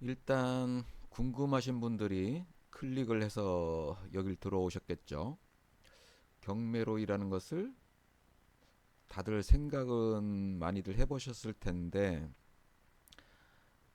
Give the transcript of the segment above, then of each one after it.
일단 궁금하신 분들이 클릭을 해서 여길 들어오셨겠죠. 경매로이라는 것을 다들 생각은 많이들 해보셨을 텐데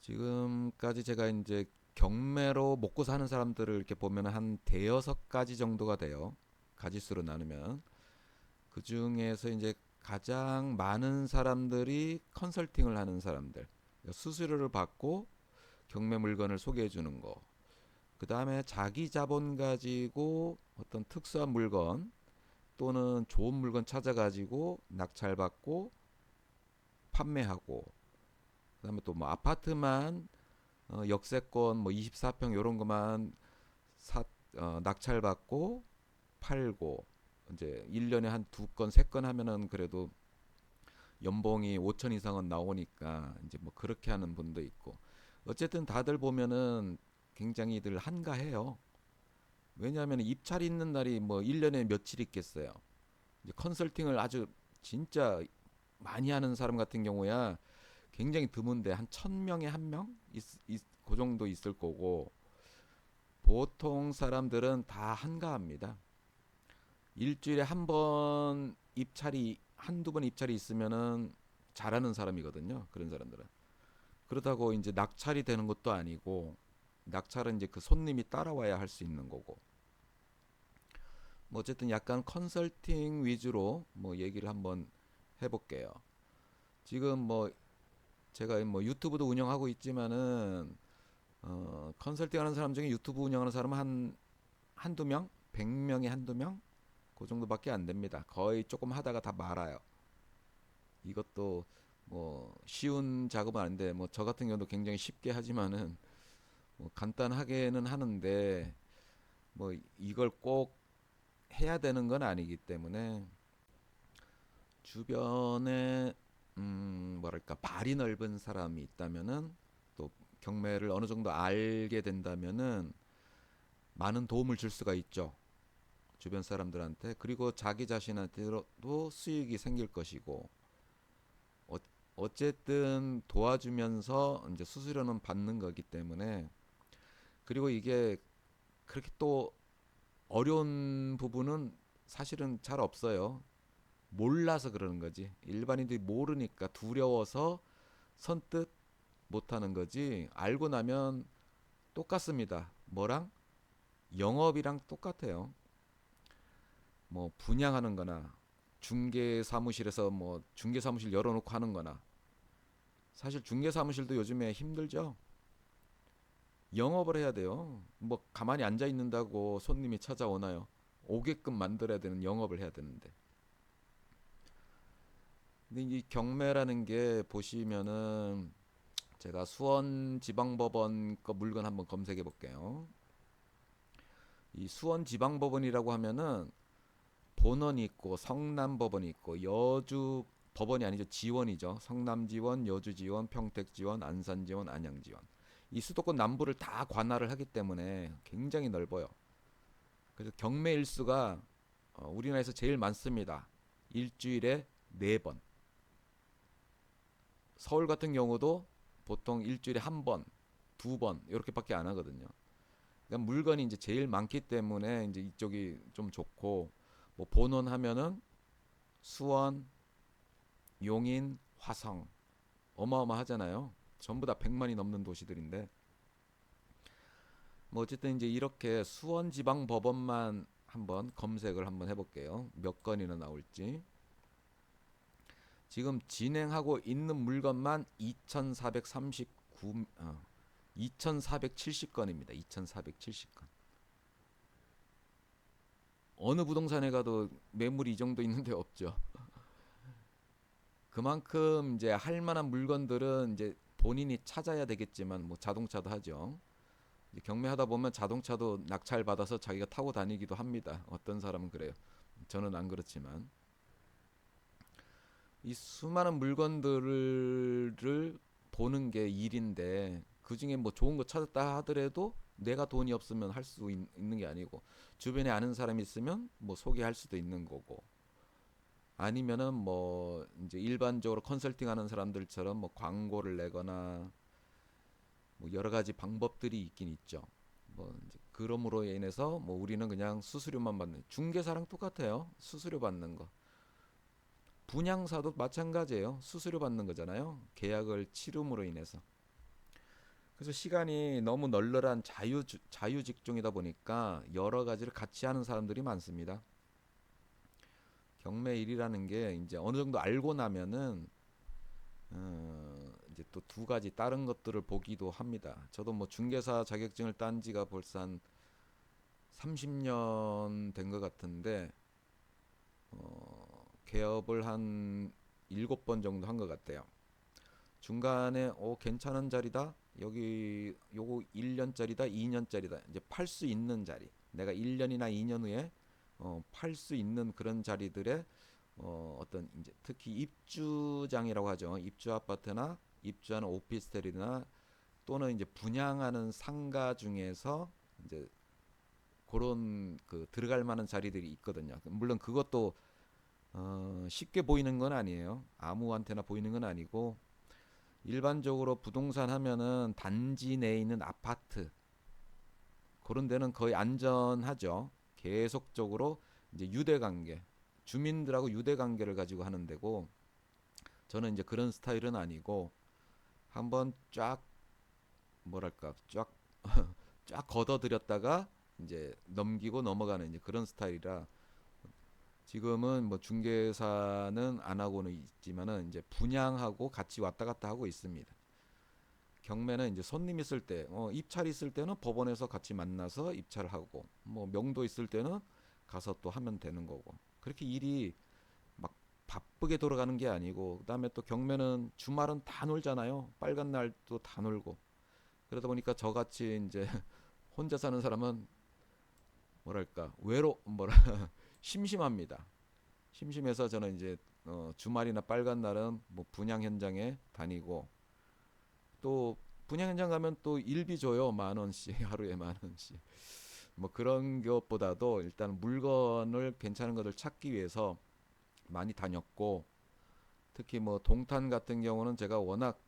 지금까지 제가 이제 경매로 먹고 사는 사람들을 이렇게 보면 한 대여섯 가지 정도가 돼요. 가지수로 나누면 그 중에서 이제 가장 많은 사람들이 컨설팅을 하는 사람들, 수수료를 받고 경매 물건을 소개해 주는 거. 그 다음에 자기 자본 가지고 어떤 특수한 물건 또는 좋은 물건 찾아가지고 낙찰받고 판매하고, 그 다음에 또 뭐 아파트만 역세권 뭐 24평 요런 것만 사, 낙찰받고 팔고, 이제 1년에 한 두 건, 세 건 하면은 그래도 연봉이 5천 이상은 나오니까 이제 뭐 그렇게 하는 분도 있고, 어쨌든 다들 보면은 굉장히들 한가해요. 왜냐하면 입찰 있는 날이 뭐 1년에 며칠 있겠어요. 이제 컨설팅을 아주 진짜 많이 하는 사람 같은 경우야 굉장히 드문데 한 1,000명에 한 명? 그 정도 있을 거고, 보통 사람들은 다 한가합니다. 일주일에 한 번 입찰이, 한두 번 입찰이 있으면은 잘하는 사람이거든요. 그런 사람들은. 그렇다고 이제 낙찰이 되는 것도 아니고, 낙찰은 이제 그 손님이 따라와야 할 수 있는 거고. 뭐 어쨌든 약간 컨설팅 위주로 뭐 얘기를 한번 해볼게요. 지금 뭐 제가 뭐 유튜브도 운영하고 있지만은 컨설팅 하는 사람 중에 유튜브 운영하는 사람은 한두 명, 100명에 한두 명, 그 정도밖에 안 됩니다. 거의 조금 하다가 다 말아요. 이것도 뭐 쉬운 작업은 아닌데 뭐 저 같은 경우도 굉장히 쉽게 하지만은 뭐 간단하게는 하는데 뭐 이걸 꼭 해야 되는 건 아니기 때문에 주변에 뭐랄까 발이 넓은 사람이 있다면은, 또 경매를 어느 정도 알게 된다면은 많은 도움을 줄 수가 있죠. 주변 사람들한테. 그리고 자기 자신한테도 수익이 생길 것이고, 어, 어쨌든 도와주면서 이제 수수료는 받는 거기 때문에. 그리고 이게 그렇게 또 어려운 부분은 사실은 잘 없어요. 몰라서 그러는 거지. 일반인들이 모르니까 두려워서 선뜻 못하는 거지. 알고 나면 똑같습니다. 뭐랑? 영업이랑 똑같아요. 뭐 분양하는 거나 중개 사무실에서 뭐 중개 사무실 열어놓고 하는 거나, 사실 중개 사무실도 요즘에 힘들죠. 영업을 해야 돼요. 뭐 가만히 앉아 있는다고 손님이 찾아오나요? 오게끔 만들어야 되는 영업을 해야 되는데. 근데 이 경매라는 게 보시면은, 제가 수원지방법원 거 물건 한번 검색해 볼게요. 이 수원지방법원이라고 하면은 본원이 있고 성남법원이 있고 여주 법원이 아니죠. 지원이죠. 성남지원, 여주지원, 평택지원, 안산지원, 안양지원. 이 수도권 남부를 다 관할을 하기 때문에 굉장히 넓어요. 그래서 경매 일수가 우리나라에서 제일 많습니다. 일주일에 4번. 서울 같은 경우도 보통 일주일에 한 번, 두 번 이렇게밖에 안 하거든요. 그러니까 물건이 이제 제일 많기 때문에 이제 이쪽이 좀 좋고, 뭐 본원 하면은 수원, 용인, 화성 어마어마하잖아요. 전부 다 100만이 넘는 도시들인데, 뭐 어쨌든 이제 이렇게 수원지방법원만 한번 검색을 한번 해볼게요. 몇 건이나 나올지. 지금 진행하고 있는 물건만 2,470건입니다. 2,470건. 어느 부동산에 가도 매물이 이 정도 있는데 없죠. 그만큼 이제 할 만한 물건들은 이제 본인이 찾아야 되겠지만, 뭐 자동차도 하죠. 이제 경매하다 보면 자동차도 낙찰 받아서 자기가 타고 다니기도 합니다. 어떤 사람은 그래요. 저는 안 그렇지만. 이 수많은 물건들을 보는 게 일인데, 그 중에 뭐 좋은 거 찾았다 하더라도 내가 돈이 없으면 할 수 있는 게 아니고, 주변에 아는 사람이 있으면 뭐 소개할 수도 있는 거고, 아니면은 뭐 이제 일반적으로 컨설팅 하는 사람들처럼 뭐 광고를 내거나, 뭐 뭐 여러 가지 방법들이 있긴 있죠. 뭐 이제 그럼으로 인해서 뭐 우리는 그냥 수수료만 받는, 중개사랑 똑같아요. 수수료 받는 거. 분양사도 마찬가지예요. 수수료 받는 거잖아요. 계약을 치름으로 인해서. 그래서 시간이 너무 널널한 자유 직종이다 보니까 여러 가지를 같이 하는 사람들이 많습니다. 경매 일이라는 게 이제 어느 정도 알고 나면은 이제 또 두 가지 다른 것들을 보기도 합니다. 저도 뭐 중개사 자격증을 딴 지가 벌써 한 30년 된 것 같은데 개업을 한 7번 정도 한 것 같아요. 중간에 괜찮은 자리다. 여기 요거 1년짜리다, 2년짜리다. 이제 팔 수 있는 자리. 내가 1년이나 2년 후에 팔 수 있는 그런 자리들의 어떤 이제 특히 입주장이라고 하죠. 입주 아파트나 입주하는 오피스텔이나 또는 이제 분양하는 상가 중에서 이제 그런 그 들어갈 만한 자리들이 있거든요. 물론 그것도 쉽게 보이는 건 아니에요. 아무한테나 보이는 건 아니고 일반적으로 부동산 하면은 단지 내에 있는 아파트 그런 데는 거의 안전하죠. 계속적으로 이제 유대관계, 주민들하고 유대관계를 가지고 하는 데고 저는 이제 그런 스타일은 아니고 한번 쫙 뭐랄까 쫙 걷어들였다가 이제 넘기고 넘어가는 이제 그런 스타일이라 지금은 뭐 중개사는 안 하고는 있지만은 이제 분양하고 같이 왔다 갔다 하고 있습니다. 경매는 이제 손님 있을 때, 입찰 있을 때는 법원에서 같이 만나서 입찰을 하고, 뭐 명도 있을 때는 가서 또 하면 되는 거고. 그렇게 일이 막 바쁘게 돌아가는 게 아니고, 그다음에 또 경매는 주말은 다 놀잖아요. 빨간 날도 다 놀고. 그러다 보니까 저같이 이제 혼자 사는 사람은 뭐랄까 심심합니다. 심심해서 저는 이제 주말이나 빨간 날은 뭐 분양 현장에 다니고 또 분양 현장 가면 또 일비 줘요. 10,000원씩 하루에 10,000원씩. 뭐 그런 것보다도 일단 물건을 괜찮은 것을 찾기 위해서 많이 다녔고 특히 뭐 동탄 같은 경우는 제가 워낙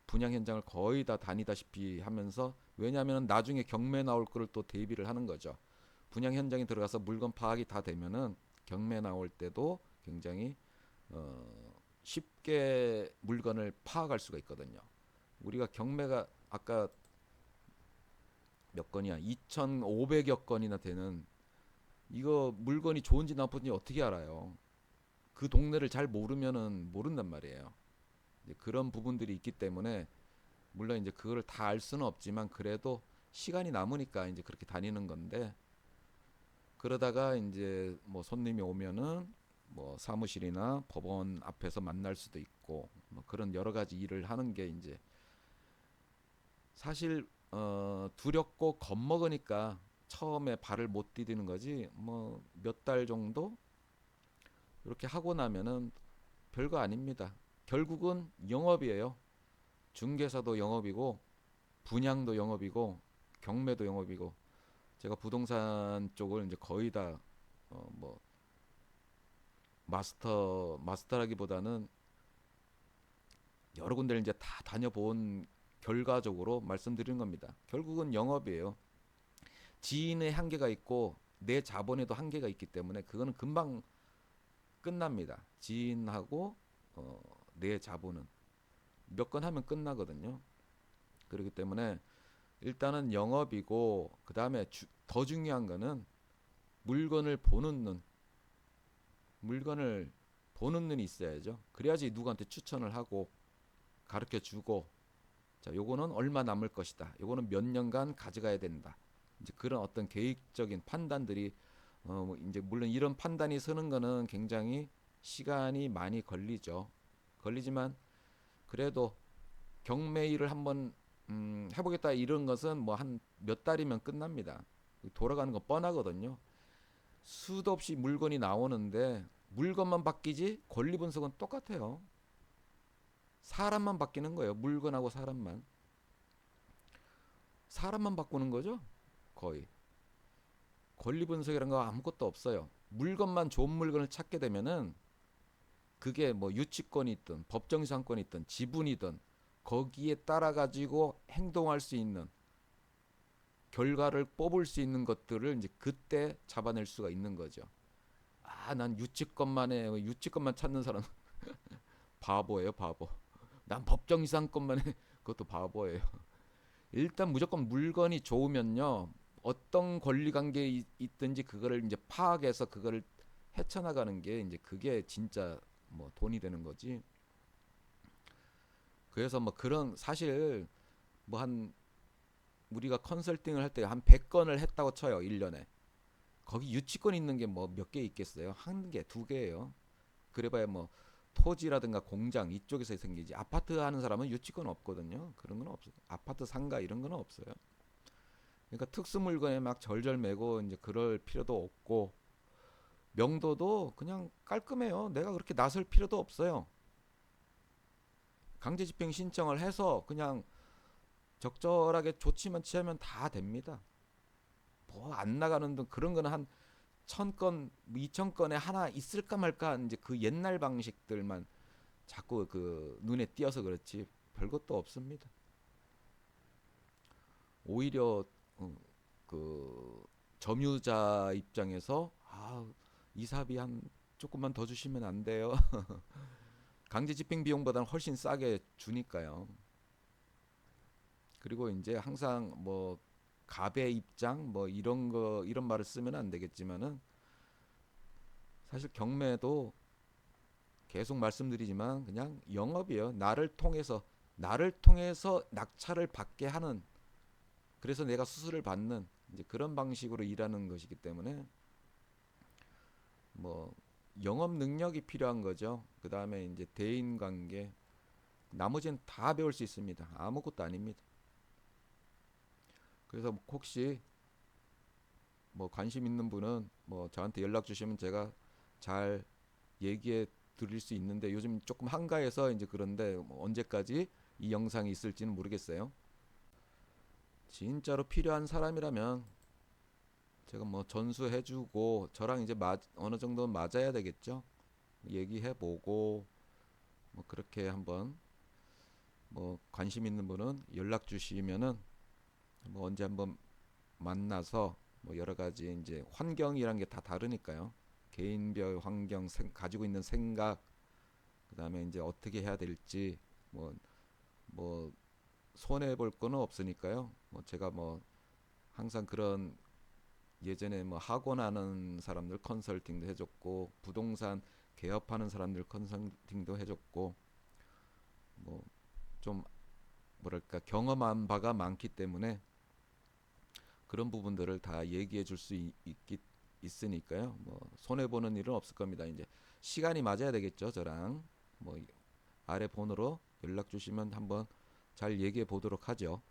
분양 현장을 거의 다 다니다시피 하면서 왜냐하면 나중에 경매 나올 거를 또 대비를 하는 거죠. 분양 현장에 들어가서 물건 파악이 다 되면은 경매 나올 때도 굉장히 쉽게 물건을 파악할 수가 있거든요. 우리가 경매가 아까 몇 건이야? 2,500여 건이나 되는 이거 물건이 좋은지 나쁜지 어떻게 알아요? 그 동네를 잘 모르면은 모른단 말이에요. 이제 그런 부분들이 있기 때문에 물론 이제 그거를 다 알 수는 없지만 그래도 시간이 남으니까 이제 그렇게 다니는 건데 그러다가 이제 뭐 손님이 오면은 뭐 사무실이나 법원 앞에서 만날 수도 있고 뭐 그런 여러 가지 일을 하는 게 이제 사실 두렵고 겁먹으니까 처음에 발을 못 디디는 거지 뭐 몇 달 정도 이렇게 하고 나면은 별거 아닙니다. 결국은 영업이에요. 중개사도 영업이고 분양도 영업이고 경매도 영업이고 제가 부동산 쪽을 이제 거의 다 뭐 마스터라기보다는 여러 군데를 이제 다 다녀본 결과적으로 말씀드리는 겁니다. 결국은 영업이에요. 지인의 한계가 있고 내 자본에도 한계가 있기 때문에 그거는 금방 끝납니다. 지인하고 내 자본은 몇 건 하면 끝나거든요. 그렇기 때문에 일단은 영업이고 그 다음에 더 중요한 거는 물건을 보는 눈, 물건을 보는 눈이 있어야죠. 그래야지 누구한테 추천을 하고 가르쳐 주고 자, 요거는 얼마 남을 것이다. 요거는 몇 년간 가져가야 된다. 이제 그런 어떤 계획적인 판단들이 뭐 이제 물론 이런 판단이 서는 거는 굉장히 시간이 많이 걸리죠. 걸리지만 그래도 경매일을 한번 해보겠다 이런 것은 뭐 한 몇 달이면 끝납니다. 돌아가는 건 뻔하거든요. 수도 없이 물건이 나오는데 물건만 바뀌지 권리 분석은 똑같아요. 사람만 바뀌는 거예요. 물건하고 사람만 바꾸는 거죠. 거의 권리 분석이라는 거 아무것도 없어요. 물건만 좋은 물건을 찾게 되면은 그게 뭐 유치권이 있든 법정상권이 있든 지분이든 거기에 따라 가지고 행동할 수 있는 결과를 뽑을 수 있는 것들을 이제 그때 잡아낼 수가 있는 거죠. 아, 난 유치권만 찾는 사람 바보예요, 바보. 난 법정 이상권만 해. 그것도 바보예요. 일단 무조건 물건이 좋으면요. 어떤 권리 관계에 있든지 그거를 이제 파악해서 그거를 헤쳐나가는 게 이제 그게 진짜 뭐 돈이 되는 거지. 그래서 뭐 그런 사실 뭐 한 우리가 컨설팅을 할 때 한 100건을 했다고 쳐요. 1년에. 거기 유치권 있는 게 뭐 몇 개 있겠어요? 한 개, 두 개예요. 그래봐야 뭐 토지라든가 공장 이쪽에서 생기지. 아파트 하는 사람은 유치권 없거든요. 그런 건 없어요. 아파트 상가 이런 건 없어요. 그러니까 특수 물건에 막 절절 매고 이제 그럴 필요도 없고 명도도 그냥 깔끔해요. 내가 그렇게 나설 필요도 없어요. 강제집행 신청을 해서 그냥 적절하게 조치만 취하면 다 됩니다. 뭐 안 나가는 등 그런 거는 한 1000건, 2000건에 하나 있을까 말까 이제 그 옛날 방식들만 자꾸 그 눈에 띄어서 그렇지 별것도 없습니다. 오히려 그 점유자 입장에서 이사비 한 조금만 더 주시면 안 돼요. 강제 집행 비용보다는 훨씬 싸게 주니까요. 그리고 이제 항상 뭐 갑의 입장 뭐 이런 말을 쓰면 안 되겠지만은 사실 경매도 계속 말씀드리지만 그냥 영업이에요. 나를 통해서 낙찰을 받게 하는 그래서 내가 수수료를 받는 이제 그런 방식으로 일하는 것이기 때문에 뭐 영업 능력이 필요한 거죠. 그 다음에 이제 대인 관계 나머지는 다 배울 수 있습니다. 아무것도 아닙니다. 그래서 혹시 뭐 관심 있는 분은 뭐 저한테 연락 주시면 제가 잘 얘기해 드릴 수 있는데 요즘 조금 한가해서 이제 그런데 뭐 언제까지 이 영상이 있을지는 모르겠어요. 진짜로 필요한 사람이라면 제가 뭐 전수해주고 저랑 이제 어느 정도 맞아야 되겠죠. 얘기해보고 뭐 그렇게 한번 뭐 관심 있는 분은 연락 주시면은 뭐 언제 한번 만나서 뭐 여러 가지 이제 환경이란 게 다 다르니까요. 개인별 환경, 가지고 있는 생각, 그다음에 이제 어떻게 해야 될지 뭐 손해 볼 거는 없으니까요. 뭐 제가 뭐 항상 그런 예전에 뭐 학원하는 사람들 컨설팅도 해줬고 부동산 개업하는 사람들 컨설팅도 해줬고 뭐 좀 뭐랄까 경험한 바가 많기 때문에 그런 부분들을 다 얘기해 줄 수 있으니까요. 뭐 손해 보는 일은 없을 겁니다. 이제 시간이 맞아야 되겠죠, 저랑. 뭐 아래 번호로 연락 주시면 한번 잘 얘기해 보도록 하죠.